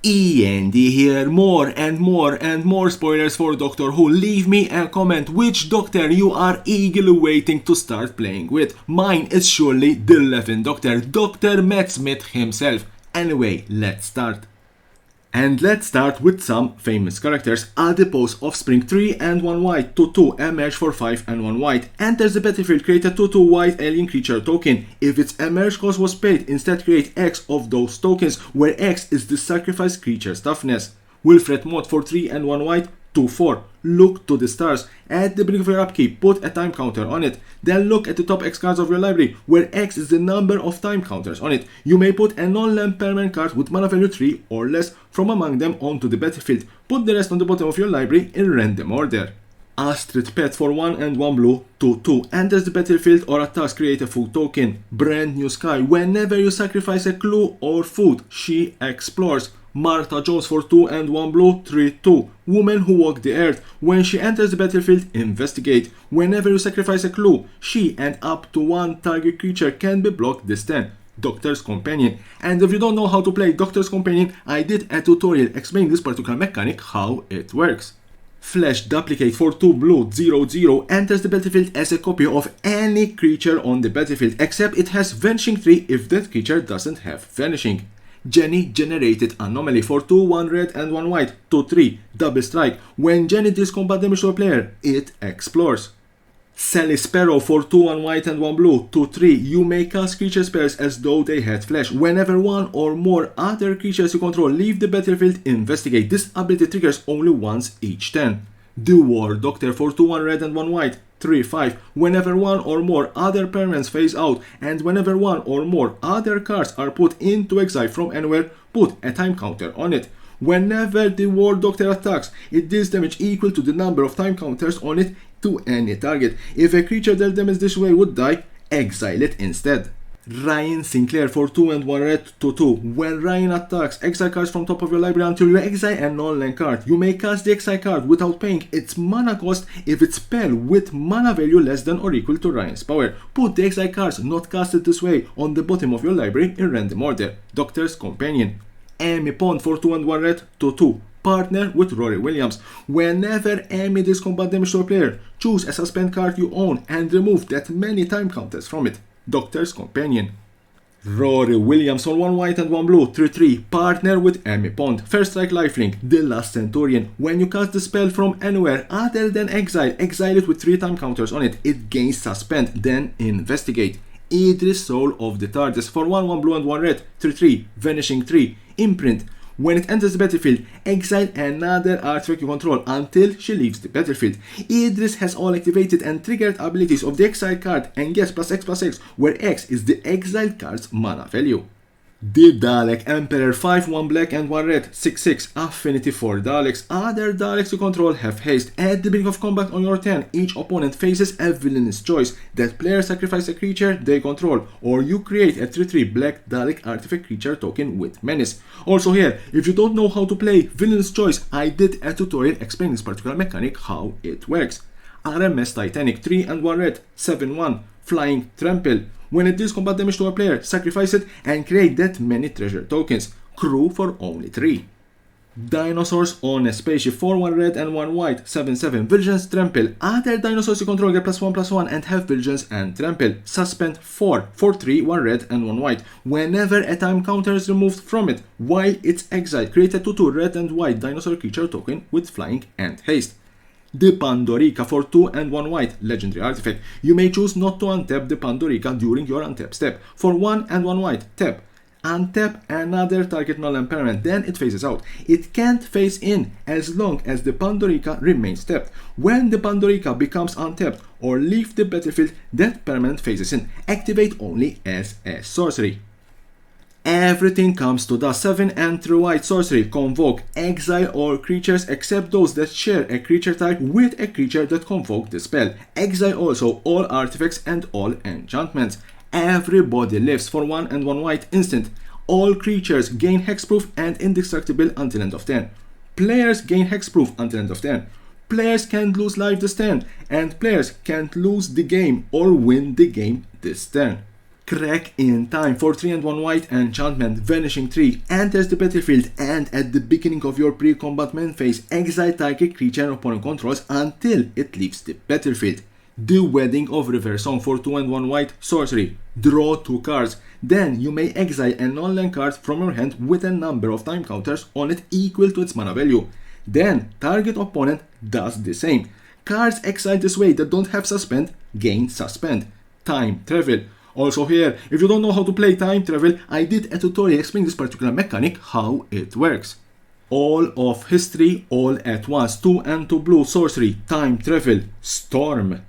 E.N.D here, more and more spoilers for Doctor Who. Leave me a comment which Doctor you are eagerly waiting to start playing with. Mine is surely the 11th Doctor, Dr. Matt Smith himself. Anyway, let's start. And let's start with some famous characters. Adipose Offspring 3 and 1 white, 2/2 emerge for 5 and 1 white. Enters the battlefield, create a 2/2 white alien creature token. If its emerge cost was paid, instead create X of those tokens, where X is the sacrifice creature's toughness. Wilfred Mott for 3 and 1 white, 2/4. Look to the stars. At the beginning of your upkeep, put a time counter on it. Then look at the top X cards of your library, where X is the number of time counters on it. You may put a non-land permanent card with mana value 3 or less from among them onto the battlefield. Put the rest on the bottom of your library in random order. Astrid Pet for 1 and 1 blue, 2/2. Enters the battlefield or attacks, create a food token. Brand New Sky. Whenever you sacrifice a clue or food, she explores. Martha Jones for 2 and 1 blue, 3/2. Woman who walked the earth. When she enters the battlefield, investigate. Whenever you sacrifice a clue, she and up to one target creature can be blocked this turn. Doctor's Companion. And if you don't know how to play Doctor's Companion, I did a tutorial explaining this particular mechanic, how it works. Flesh Duplicate for 2 blue, 0/0 enters the battlefield as a copy of any creature on the battlefield, except it has Vanishing 3 if that creature doesn't have Vanishing. Jenny Generated Anomaly for 2, 1 red and 1 white, 2/3, double strike. When Jenny deals combat damage to a player, it explores. Sally Sparrow for 2, 1 white and 1 blue, 2/3. You may cast creature spells as though they had flesh. Whenever one or more other creatures you control leave the battlefield, investigate. This ability triggers only once each turn. The War Doctor for 2, 1 red and 1 white, 3/5. Whenever one or more other permanents phase out, and whenever one or more other cards are put into exile from anywhere, put a time counter on it. Whenever the War Doctor attacks, it deals damage equal to the number of time counters on it to any target. If a creature dealt damage this way would die, exile it instead. Ryan Sinclair for 2 and 1 red, 2/2. When Ryan attacks, exile cards from top of your library until you exile a non-land card. You may cast the exile card without paying its mana cost if it's spell with mana value less than or equal to Ryan's power. Put the exile cards not casted this way on the bottom of your library in random order. Doctor's Companion. Amy Pond for 2 and 1 red, 2/2. Partner with Rory Williams. Whenever Amy deals combat damage to a player, choose a suspend card you own and remove that many time counters from it. Doctor's Companion. Rory Williams for 1 white and 1 blue, 3/3. Partner with Amy Pond. First strike lifelink, The Last Centurion. When you cast the spell from anywhere other than exile, exile it with 3 time counters on it. It gains suspend, then investigate. Idris Soul of the TARDIS for 1, 1 blue and 1 red, 3/3. Vanishing 3. Imprint. When it enters the battlefield, exile another artifact you control until she leaves the battlefield. Idris has all activated and triggered abilities of the exile card and gets +X/+X, where X is the exiled card's mana value. The Dalek Emperor 5, 1 black and 1 red, 6/6. Affinity for Daleks. Other Daleks you control have haste. At the beginning of combat on your turn, each opponent faces a villainous choice. That player sacrifice a creature they control, or you create a 3/3 black Dalek artifact creature token with menace. Also here, if you don't know how to play villainous choice, I did a tutorial explaining this particular mechanic, how it works. RMS Titanic 3 and 1 red, 7/1. Flying Trample. When it deals combat damage to a player, sacrifice it and create that many treasure tokens. Crew for only 3. Dinosaurs on a Spaceship 4, 1 red and 1 white, 7/7. Vigilance Trample. Other dinosaurs you control get +1/+1 and have Vigilance and Trample. Suspend 4, 4/3, 1 red and 1 white. Whenever a time counter is removed from it while it's exiled, create a 2/2 red and white dinosaur creature token with flying and haste. The Pandorica for 2 and 1 white, legendary artifact. You may choose not to untap the Pandorica during your untap step. For 1 and 1 white, tap. Untap another target non-land permanent, then it phases out. It can't phase in as long as the Pandorica remains tapped. When the Pandorica becomes untapped or leave the battlefield, that permanent phases in. Activate only as a sorcery. Everything comes to dust. 7 and 3 white sorcery. Convoke. Exile all creatures except those that share a creature type with a creature that convoked the spell. Exile also all artifacts and all enchantments. Everybody lives for 1 and 1 white instant. All creatures gain hexproof and indestructible until end of turn. Players gain hexproof until end of turn. Players can't lose life this turn, and players can't lose the game or win the game this turn. Crack in Time for 3 and 1 white enchantment, Vanishing Tree, enters the battlefield and at the beginning of your pre-combat main phase, exile target creature opponent controls until it leaves the battlefield. The Wedding of River Song for 2 and 1 white sorcery, draw 2 cards, then you may exile a non-land card from your hand with a number of time counters on it equal to its mana value. Then target opponent does the same. Cards exiled this way that don't have suspend gain suspend. Time Travel. Also here, if you don't know how to play Time Travel, I did a tutorial explaining this particular mechanic, how it works. All of History, all at once, 2 and 2 blue, sorcery, Time Travel, Storm.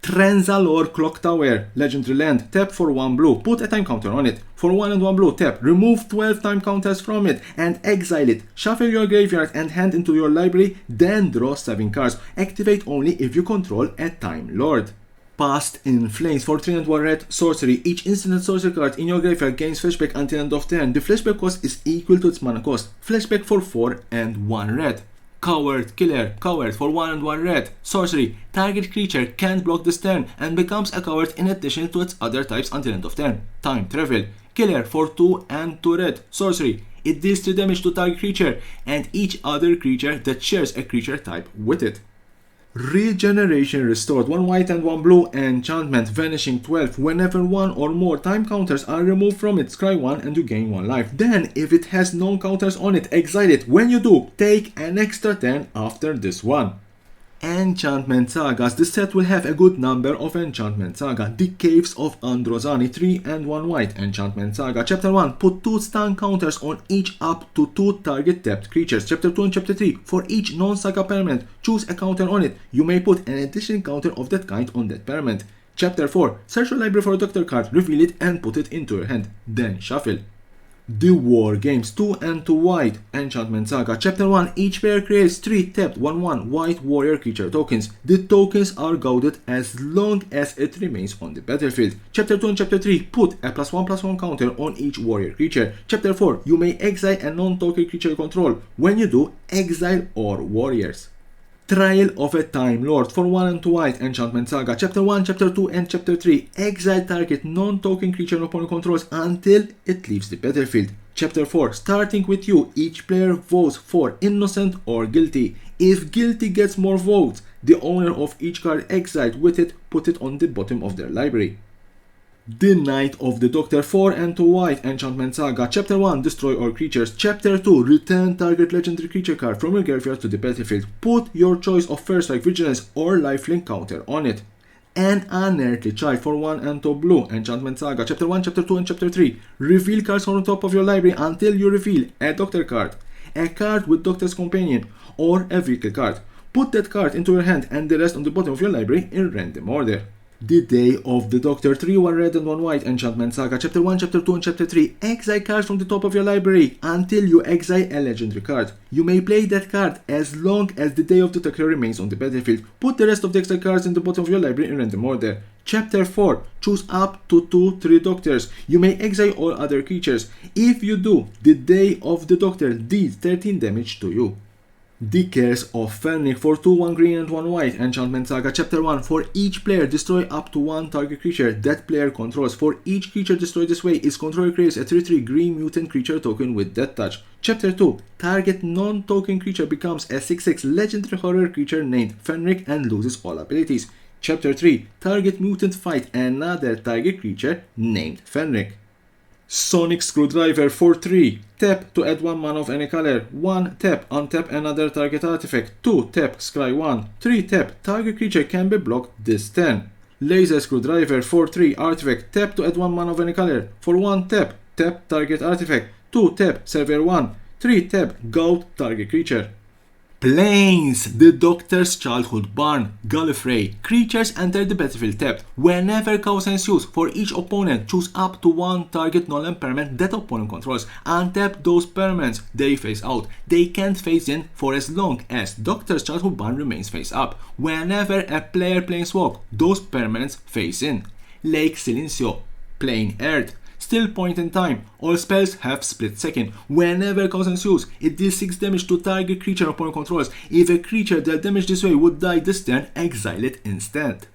Trenzalore Clock Tower, legendary land, tap for 1 blue, put a time counter on it. For 1 and 1 blue, tap, remove 12 time counters from it and exile it. Shuffle your graveyard and hand into your library, then draw 7 cards. Activate only if you control a Time Lord. Past in Flames for 3 and 1 red sorcery. Each instant and sorcery card in your graveyard gains flashback until end of turn. The flashback cost is equal to its mana cost. Flashback for 4 and 1 red. Coward Killer, coward for 1 and 1 red sorcery. Target creature can't block this turn and becomes a coward in addition to its other types until end of turn. Time Travel. Killer for 2 and 2 red sorcery. It deals 3 damage to target creature and each other creature that shares a creature type with it. Regeneration Restored, 1 white and 1 blue enchantment, Vanishing 12. Whenever 1 or more time counters are removed from it, scry 1 and you gain 1 life. Then, if it has no counters on it, exile it. When you do, take an extra turn after this one. Enchantment Sagas. This set will have a good number of Enchantment Saga. The Caves of Androzani, 3 and 1 white Enchantment Saga. Chapter 1, put 2 stun counters on each up to 2 target tapped creatures. Chapter 2 and Chapter 3, for each non-saga permanent, choose a counter on it. You may put an additional counter of that kind on that permanent. Chapter 4, search your library for a doctor card, reveal it and put it into your hand. Then shuffle. The War Games, 2 and 2 white Enchantment Saga. Chapter 1, each player creates 3 tapped 1/1 white warrior creature tokens. The tokens are goaded as long as it remains on the battlefield. Chapter 2 and Chapter 3, put a +1/+1 counter on each warrior creature. Chapter 4, you may exile a non-token creature you control. When you do, exile all warriors. Trial of a Time Lord for 1 and 2 white Enchantment Saga. Chapter 1, Chapter 2 and Chapter 3. Exile target non-token creature opponent controls until it leaves the battlefield. Chapter 4. Starting with you, each player votes for innocent or guilty. If guilty gets more votes, the owner of each card exiled with it put it on the bottom of their library. The Knight of the Doctor, 4 and 2 white Enchantment Saga. Chapter 1, destroy all creatures. Chapter 2, return target legendary creature card from your graveyard to the battlefield. Put your choice of First Strike, Vigilance or Lifelink counter on it. An Unearthly Child for 1 and 2 blue Enchantment Saga. Chapter 1, Chapter 2 and Chapter 3. Reveal cards on the top of your library until you reveal a Doctor card, a card with Doctor's Companion, or a vehicle card. Put that card into your hand and the rest on the bottom of your library in random order. The Day of the Doctor, 3 1 red and 1 white Enchantment Saga. Chapter 1, Chapter 2 and Chapter 3. Exile cards from the top of your library until you exile a legendary card. You may play that card as long as the Day of the Doctor remains on the battlefield. Put the rest of the exile cards in the bottom of your library in random order. Chapter 4. Choose up to 2-3 Doctors. You may exile all other creatures. If you do, the Day of the Doctor deals 13 damage to you. The Curse of Fenric for 2 1 green and 1 white Enchantment Saga. Chapter 1, for each player destroy up to 1 target creature that player controls. For each creature destroyed this way, its controller creates a 3/3 green mutant creature token with Death Touch. Chapter 2, target non-token creature becomes a 6/6 legendary horror creature named Fenric and loses all abilities. Chapter 3, target mutant fight another target creature named Fenric. Sonic Screwdriver for 3. Tap to add 1 mana of any color. 1 tap, untap another target artifact. 2 tap, scry 1. 3 tap, target creature can be blocked this turn. Laser Screwdriver for 3 artifact. Tap to add 1 mana of any color. For 1 tap, tap target artifact. 2 tap, server 1. 3 tap, goat target creature. Plains, the Doctor's Childhood Barn, Gallifrey. Creatures enter the battlefield tapped. Whenever chaos ensues, for each opponent, choose up to 1 target non-land permanent that opponent controls. Untap those permanents, they face out. They can't face in for as long as Doctor's Childhood Barn remains face up. Whenever a player planeswalk, those permanents face in. Lake Silencio, Plain Earth. Still point in time. All spells have split second. Whenever chaos ensues, it deals 6 damage to target creature opponent controls. If a creature dealt damage this way would die this turn, exile it instead.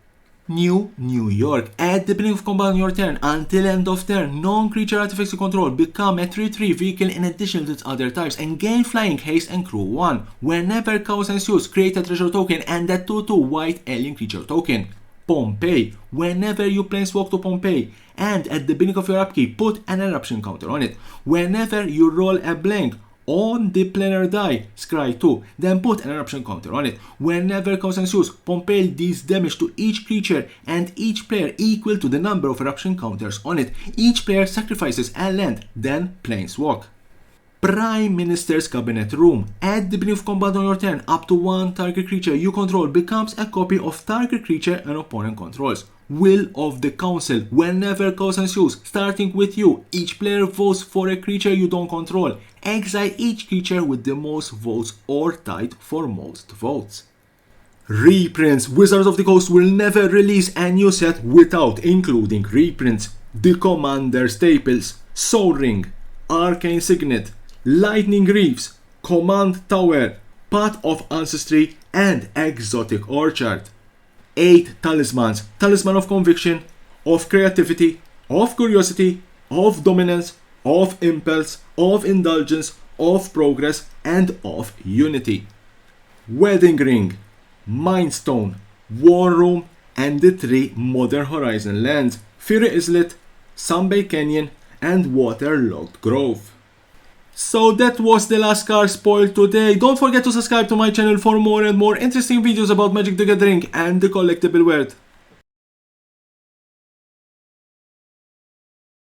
New York. At the beginning of combat on your turn until end of turn, non-creature artifacts you control become a 3/3 vehicle in addition to its other types and gain flying, haste, and crew 1. Whenever chaos ensues, create a treasure token and a 2/2 white alien creature token. Pompeii. Whenever you planeswalk to Pompeii and at the beginning of your upkeep, put an eruption counter on it. Whenever you roll a blank on the planar die, scry 2, then put an eruption counter on it. Whenever chaos ensues, Pompeii deals damage to each creature and each player equal to the number of eruption counters on it. Each player sacrifices a land, then planeswalk. Prime Minister's Cabinet Room. At the beginning of combat on your turn, up to one target creature you control becomes a copy of target creature an opponent controls. Will of the Council. Whenever chaos ensues, starting with you, each player votes for a creature you don't control. Exile each creature with the most votes or tied for most votes. Reprints. Wizards of the Coast will never release a new set without including reprints. The Commander Staples, Soul Ring, Arcane Signet, Lightning Reefs, Command Tower, Path of Ancestry, and Exotic Orchard. 8 talismans. Talisman of Conviction, of Creativity, of Curiosity, of Dominance, of Impulse, of Indulgence, of Progress, and of Unity. Wedding Ring, Mind Stone, War Room, and the 3 Modern Horizon lands, Fury Islet, Sunbay Canyon, and Waterlogged Grove. So that was the last card spoiled today. Don't forget to subscribe to my channel for more and more interesting videos about Magic the Gathering and the collectible world.